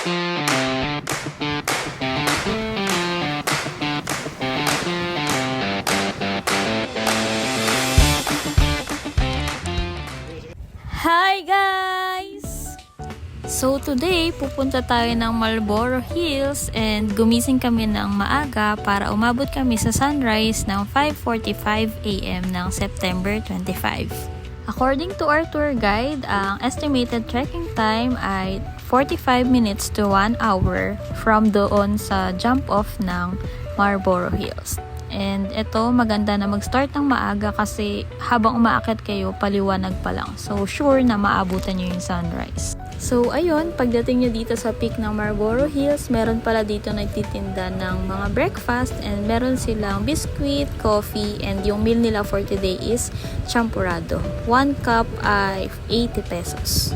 Hi guys! So today, pupunta tayo ng Marlboro Hills and gumising kami ng maaga para umabot kami sa sunrise ng 5:45 AM ng September 25. According to our tour guide, ang estimated trekking time ay 45 minutes to 1 hour from doon sa jump off ng Marlboro Hills. And ito, maganda na mag-start ng maaga kasi habang umaakyat kayo, paliwanag pa lang. So, sure na maabutan nyo yung sunrise. So, ayun, pagdating nyo dito sa peak ng Marlboro Hills, meron pala dito nagtitinda ng mga breakfast and meron silang biscuit, coffee, and yung meal nila for today is champurrado. 1 cup ay 80 pesos.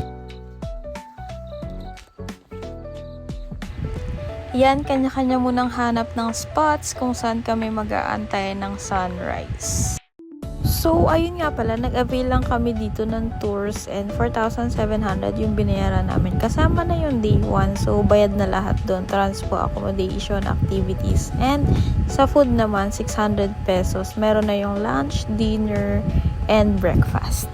Yan, kanya-kanya munang hanap ng spots kung saan kami mag-aantay ng sunrise. So, ayun nga pala, nag-avail lang kami dito ng tours and 4,700 yung binayaran namin. Kasama na yung day 1, so bayad na lahat doon. Transpo, accommodation, activities, and sa food naman, 600 pesos. Meron na yung lunch, dinner, and breakfast.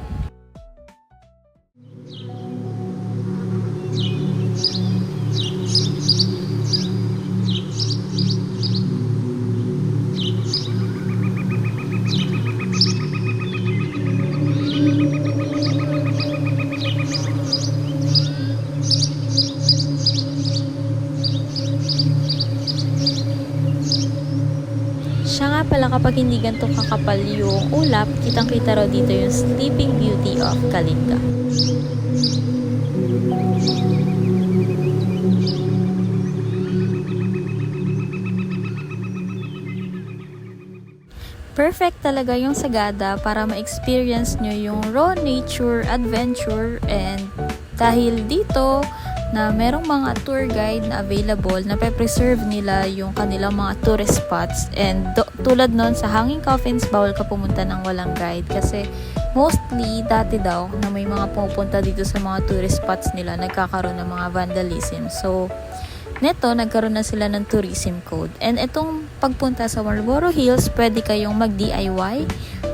Siya nga pala, kapag hindi ganito kakapal yung ulap, kitang-kita raw dito yung Sleeping Beauty of Kalinga. Perfect talaga yung Sagada para ma-experience nyo yung raw nature, adventure, and dahil dito na merong mga tour guide na available na pe-preserve nila yung kanilang mga tourist spots, and tulad nun sa Hanging Coffins, bawal ka pumunta ng walang guide kasi mostly dati daw na may mga pumupunta dito sa mga tourist spots nila nagkakaroon ng mga vandalism. So neto, nagkaroon na sila ng tourism code. And itong pagpunta sa Marlboro Hills, pwede kayong mag-DIY.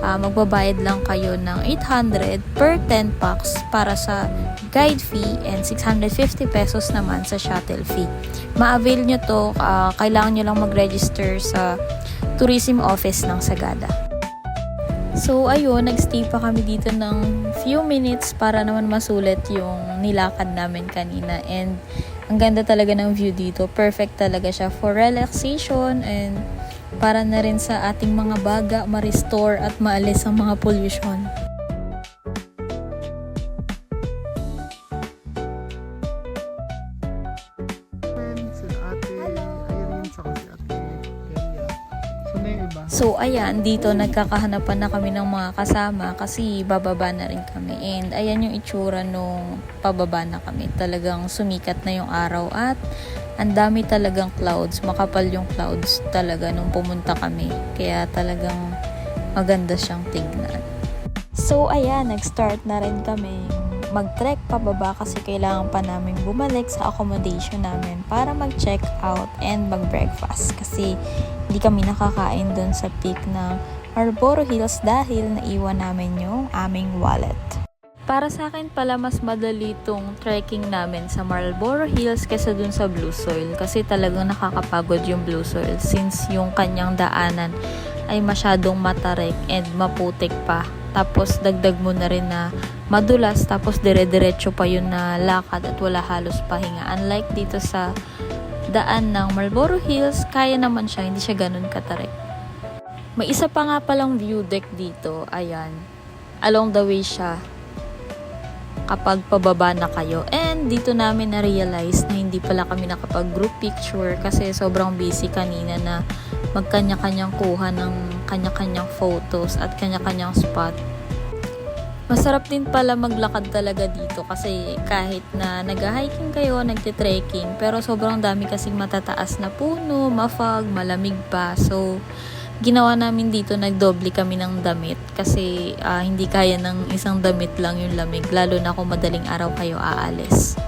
Magbabayad lang kayo ng 800 per 10 packs para sa guide fee and 650 pesos naman sa shuttle fee. Ma-avail nyo to, kailangan nyo lang mag-register sa tourism office ng Sagada. So ayun, nagstay pa kami dito ng few minutes para naman masulit yung nilakad namin kanina, and ang ganda talaga ng view dito. Perfect talaga siya for relaxation and para na rin sa ating mga baga ma-restore at maalis ang mga pollution. So ayan, dito nagkakahanapan na kami ng mga kasama kasi bababa na rin kami. And ayan yung itsura nung pababa na kami. Talagang sumikat na yung araw at ang dami talagang clouds. Makapal yung clouds talaga nung pumunta kami. Kaya talagang maganda siyang tignan. So ayan, nag-start na rin kami mag-trek pababa kasi kailangan pa namin bumalik sa accommodation namin para mag-check out and mag-breakfast kasi hindi kami nakakain doon sa peak ng Marlboro Hills dahil naiwan namin yung aming wallet. Para sa akin pala, mas madali tong trekking namin sa Marlboro Hills kaysa dun sa Blue Soil kasi talagang nakakapagod yung Blue Soil since yung kanyang daanan ay masyadong matarik and maputik pa. Tapos dagdag mo na rin na madulas, tapos dire-diretso pa yun na lakad at wala halos pahinga. Unlike dito sa daan ng Marlboro Hills, kaya naman siya, hindi siya ganun katarik. May isa pa nga palang view deck dito, ayan. Along the way siya kapag pababa na kayo. And dito namin na-realize na hindi pala kami nakapag-group picture kasi sobrang busy kanina na magkanya-kanyang kuha ng kanya-kanyang photos at kanya-kanyang spot. Masarap din pala maglakad talaga dito kasi kahit na nag-hiking kayo, nagte-trekking, pero sobrang dami kasing matataas na puno, mafog, malamig pa. So, ginawa namin dito, nagdoble kami ng damit kasi hindi kaya ng isang damit lang yung lamig, lalo na kung madaling araw kayo aalis.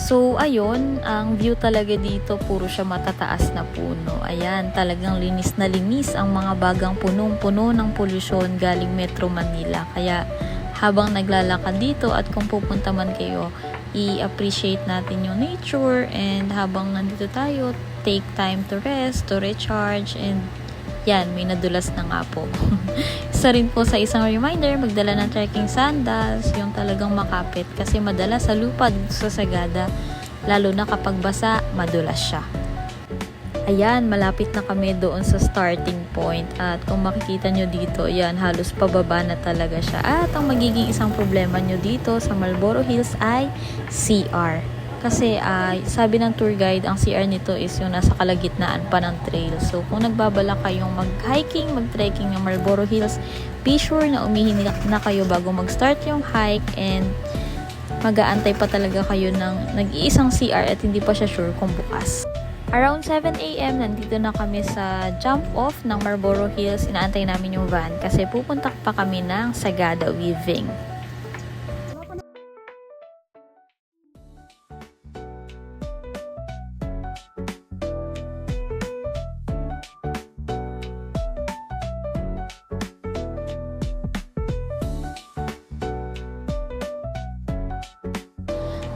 So, ayun, ang view talaga dito, puro siya matataas na puno. Ayan, talagang linis na linis ang mga bagang punong-puno ng polusyon galing Metro Manila. Kaya, habang naglalakad dito at kung pupunta man kayo, i-appreciate natin yung nature, and habang nandito tayo, take time to rest, to recharge, and yan, may nadulas na nga po. Isa rin po sa isang reminder, magdala ng trekking sandals, yung talagang makapit kasi madalas sa lupa dito sa Sagada, lalo na kapag basa, madulas siya. Ayan, malapit na kami doon sa starting point, at kung makikita nyo dito, ayan, halos pababa na talaga siya. At ang magiging isang problema nyo dito sa Marlboro Hills ay CR. Kasi sabi ng tour guide, ang CR nito is yung nasa kalagitnaan pa ng trail. So kung nagbabala kayong mag-hiking, mag-trekking ng Marlboro Hills, be sure na umihi na kayo bago mag-start yung hike, and mag-aantay pa talaga kayo ng nag-iisang CR at hindi pa siya sure kung bukas. Around 7 AM, nandito na kami sa jump off ng Marlboro Hills. Inaantay namin yung van kasi pupunta pa kami ng Sagada Weaving.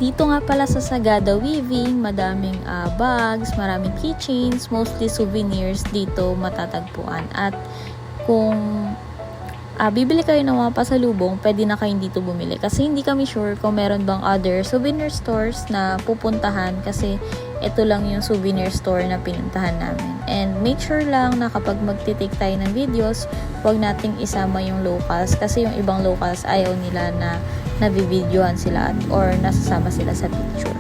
Dito nga pala sa Sagada Weaving, madaming bags, maraming keychains, mostly souvenirs dito matatagpuan. At kung bibili kayo ng mga pasalubong, pwede na kayong dito bumili. Kasi hindi kami sure kung meron bang other souvenir stores na pupuntahan, kasi ito lang yung souvenir store na pinuntahan namin. And make sure lang na kapag magtitake tayo ng videos, huwag nating isama yung locals, kasi yung ibang locals ayaw nila na nabibidyohan sila or nasasama sila sa picture.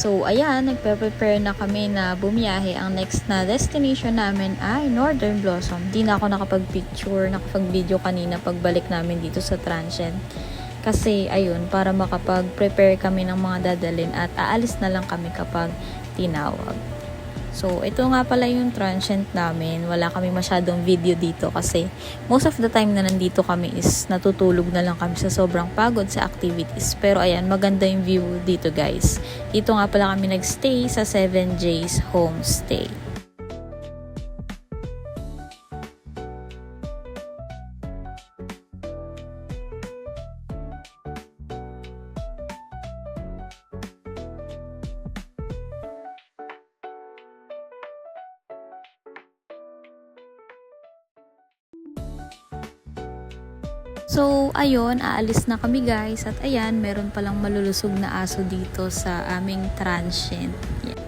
So, ayan, nagpe-prepare na kami na bumiyahe. Ang next na destination namin ay Northern Blossom. Di na ako nakapag-picture, nakapag-video kanina pagbalik namin dito sa transient. Kasi, ayun, para makapag-prepare kami ng mga dadalhin at aalis na lang kami kapag tinawag. So, ito nga pala yung transient namin. Wala kami masyadong video dito kasi most of the time na nandito kami is natutulog na lang kami sa sobrang pagod sa activities. Pero ayan, maganda yung view dito guys. Dito nga pala kami nagstay sa 7J's Homestay. So, ayun, aalis na kami guys. At ayan, meron palang malulusog na aso dito sa aming transient. Yeah.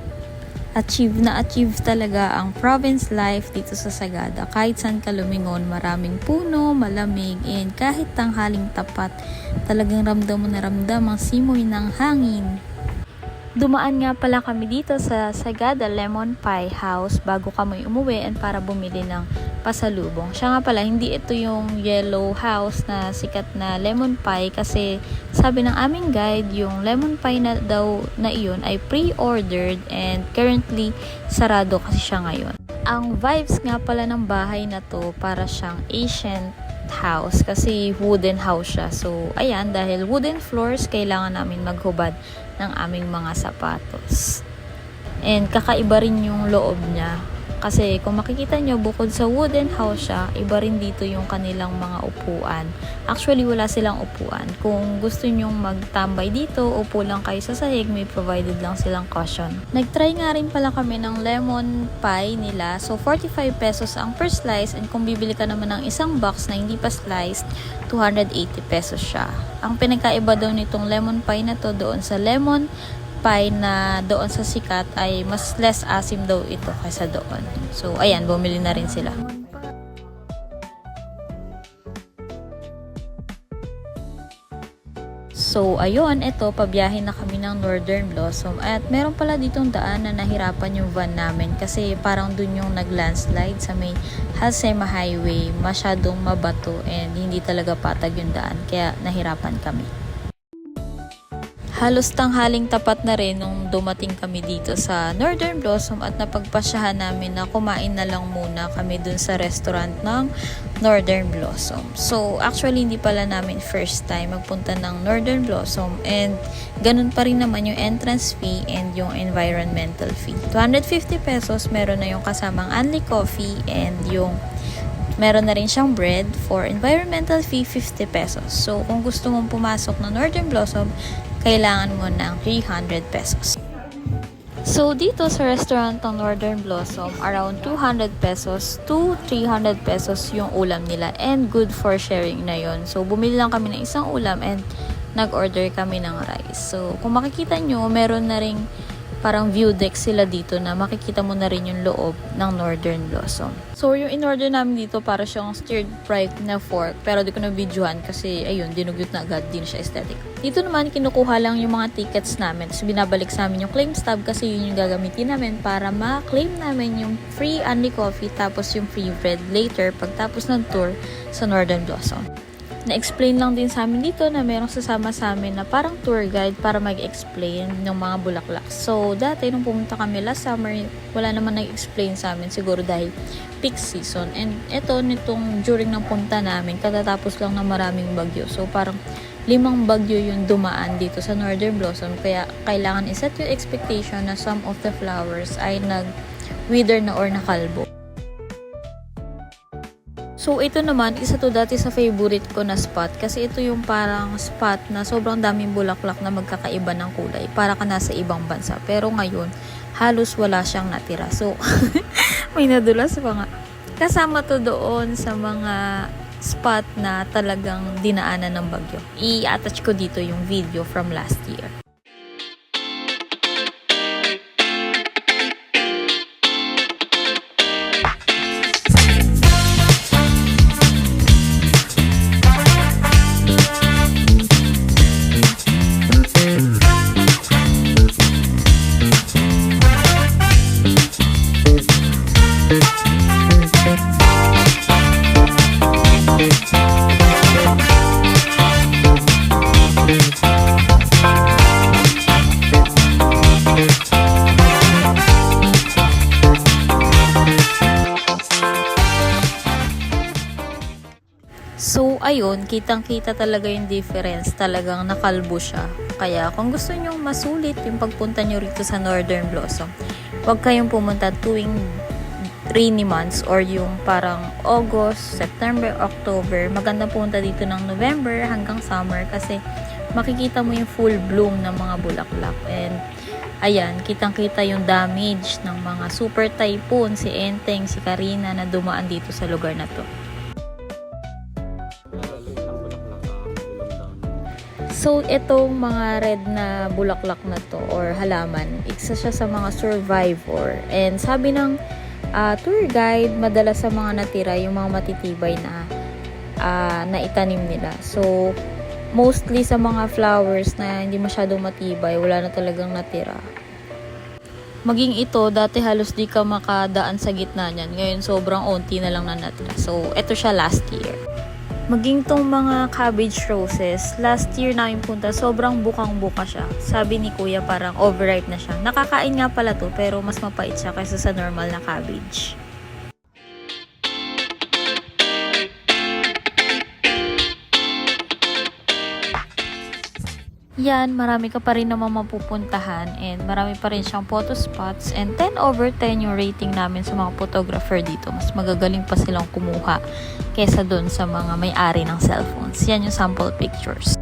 Achieve talaga ang province life dito sa Sagada. Kahit saan ka lumingon, maraming puno, malamig, and kahit tanghaling tapat, talagang ramdam mo na ramdam ang simoy ng hangin. Dumaan nga pala kami dito sa Sagada Lemon Pie House bago kami umuwi and para bumili ng pasalubong. Siya nga pala, hindi ito yung yellow house na sikat na lemon pie kasi sabi ng aming guide, yung lemon pie na daw na iyon ay pre-ordered and currently sarado kasi siya ngayon. Ang vibes nga pala ng bahay na to para siyang ancient house kasi wooden house siya. So, ayan, dahil wooden floors, kailangan namin maghubad ng aming mga sapatos. And kakaiba rin yung loob niya. Kasi kung makikita nyo, bukod sa wooden house siya, iba rin dito yung kanilang mga upuan. Actually, wala silang upuan. Kung gusto nyong magtambay dito, upo lang kayo sa sahig, may provided lang silang cushion. Nagtry nga rin pala kami ng lemon pie nila. So, 45 pesos ang per slice. And kung bibili ka naman ng isang box na hindi pa sliced, 280 pesos siya. Ang pinagkaiba daw nitong lemon pie na to doon sa lemon pie na doon sa sikat ay mas less asim daw ito kaysa doon. So, ayan, bumili na rin sila. So, ayun, ito, pabiyahe na kami ng Northern Blossom. At meron pala ditong daan na nahirapan yung van namin kasi parang dun yung nag-landslide sa may Halsema Highway. Masyadong mabato and hindi talaga patag yung daan. Kaya nahirapan kami. Halos tanghaling tapat na rin nung dumating kami dito sa Northern Blossom at napagpasyahan namin na kumain na lang muna kami dun sa restaurant ng Northern Blossom. So, actually, hindi pala namin first time magpunta ng Northern Blossom and ganun pa rin naman yung entrance fee and yung environmental fee. 250 pesos, meron na yung kasamang only coffee and yung meron na rin siyang bread. For environmental fee, 50 pesos. So, kung gusto mong pumasok ng Northern Blossom, kailangan mo ng 300 pesos. So, dito sa restaurant ng Northern Blossom, around 200 pesos to 300 pesos yung ulam nila and good for sharing na yon. So, bumili lang kami ng isang ulam and nag-order kami ng rice. So, kung makikita nyo, meron na ring parang view deck sila dito na makikita mo na rin yung loob ng Northern Blossom. So, yung in-order namin dito para siyang stirred fry na fork. Pero di ko na videohan kasi, ayun, dinugyot na agad. Di na siya aesthetic. Dito naman, kinukuha lang yung mga tickets namin. Tapos binabalik sa amin yung claim stub kasi yun yung gagamitin namin para ma-claim namin yung free only coffee tapos yung free bread later pagtapos ng tour sa Northern Blossom. Na-explain lang din sa amin dito na merong sasama sa amin na parang tour guide para mag-explain ng mga bulaklak. So, dati nung pumunta kami last summer, wala naman nag-explain sa amin siguro dahil peak season. And eto, nitong during ng punta namin, katatapos lang na maraming bagyo. So, parang 5 bagyo yung dumaan dito sa Northern Blossom. Kaya, kailangan iset yung expectation na some of the flowers ay nag-wither na or nakalbo. So, ito naman, isa to dati sa favorite ko na spot kasi ito yung parang spot na sobrang daming bulaklak na magkakaiba ng kulay para ka nasa ibang bansa. Pero ngayon, halos wala siyang natira. So, may nadulas pa nga. Kasama to doon sa mga spot na talagang dinaanan ng bagyo. I-attach ko dito yung video from last year. So, ayun, kitang-kita talaga yung difference. Talagang nakalbo siya. Kaya, kung gusto nyo masulit yung pagpunta nyo rito sa Northern Blossom, huwag kayong pumunta tuwing rainy months or yung parang August, September, October. Maganda pumunta dito ng November hanggang summer kasi makikita mo yung full bloom ng mga bulaklak. And, ayan, kitang-kita yung damage ng mga super typhoon, si Enteng, si Karina na dumaan dito sa lugar na to. So, itong mga red na bulaklak na to or halaman, isa siya sa mga survivor. And sabi ng tour guide, madalas sa mga natira yung mga matitibay na naitanim nila. So, mostly sa mga flowers na hindi masyadong matibay, wala na talagang natira. Maging ito, dati halos di ka makadaan sa gitna niyan. Ngayon, sobrang onti na lang na natira. So, ito siya last year. Maging tong mga cabbage roses, last year namin punta, sobrang bukang-buka siya. Sabi ni kuya parang overripe na siya. Nakakain nga pala to, pero mas mapait siya kaysa sa normal na cabbage. Yan, marami ka pa rin naman mapupuntahan and marami pa rin siyang photo spots and 10/10 yung rating namin sa mga photographer dito. Mas magagaling pa silang kumuha kesa dun sa mga may-ari ng cellphones. Yan yung sample pictures.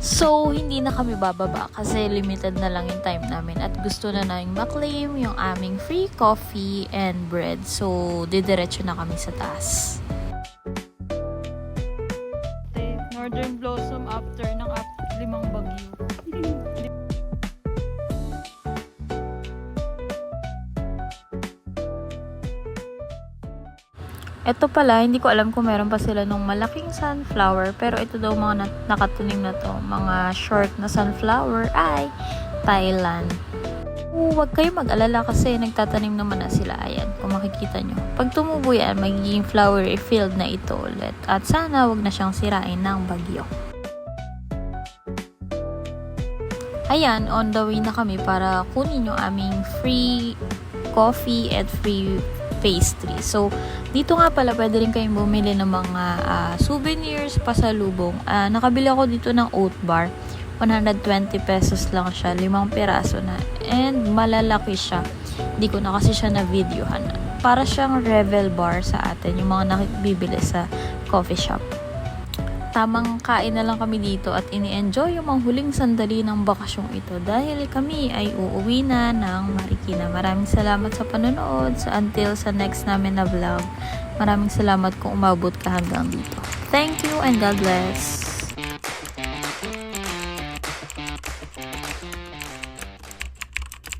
So, hindi na kami bababa kasi limited na lang yung time namin at gusto na namin maklaim yung aming free coffee and bread. So, didiretso na kami sa taas. Northern Blossom after ng 5 bagyo. Ito pala, hindi ko alam kung meron pa sila nung malaking sunflower. Pero ito daw mga nakatunim na to. Mga short na sunflower ay Thailand. Huwag kayo mag-alala kasi nagtatanim naman na sila. Ayan, kung makikita nyo. Pag tumubo yan, magiging flowery field na ito ulit. At sana wag na siyang sirain ng bagyo. Ayan, on the way na kami para kunin yung aming free coffee at free pastry. So, dito nga pala pwede rin kayong bumili ng mga souvenirs, pasalubong. Nakabili ako dito ng oat bar. 120 pesos lang siya. 5 piraso na. And malalaki siya. Hindi ko na kasi siya na-videohan. Para siyang Revel bar sa atin. Yung mga nakibibili sa coffee shop. Tamang kain na lang kami dito at ini-enjoy yung mga huling sandali ng bakasyong ito dahil kami ay uuwi na ng Marikina. Maraming salamat sa panonood. Until sa next namin na vlog. Maraming salamat kung umabot ka hanggang dito. Thank you and God bless.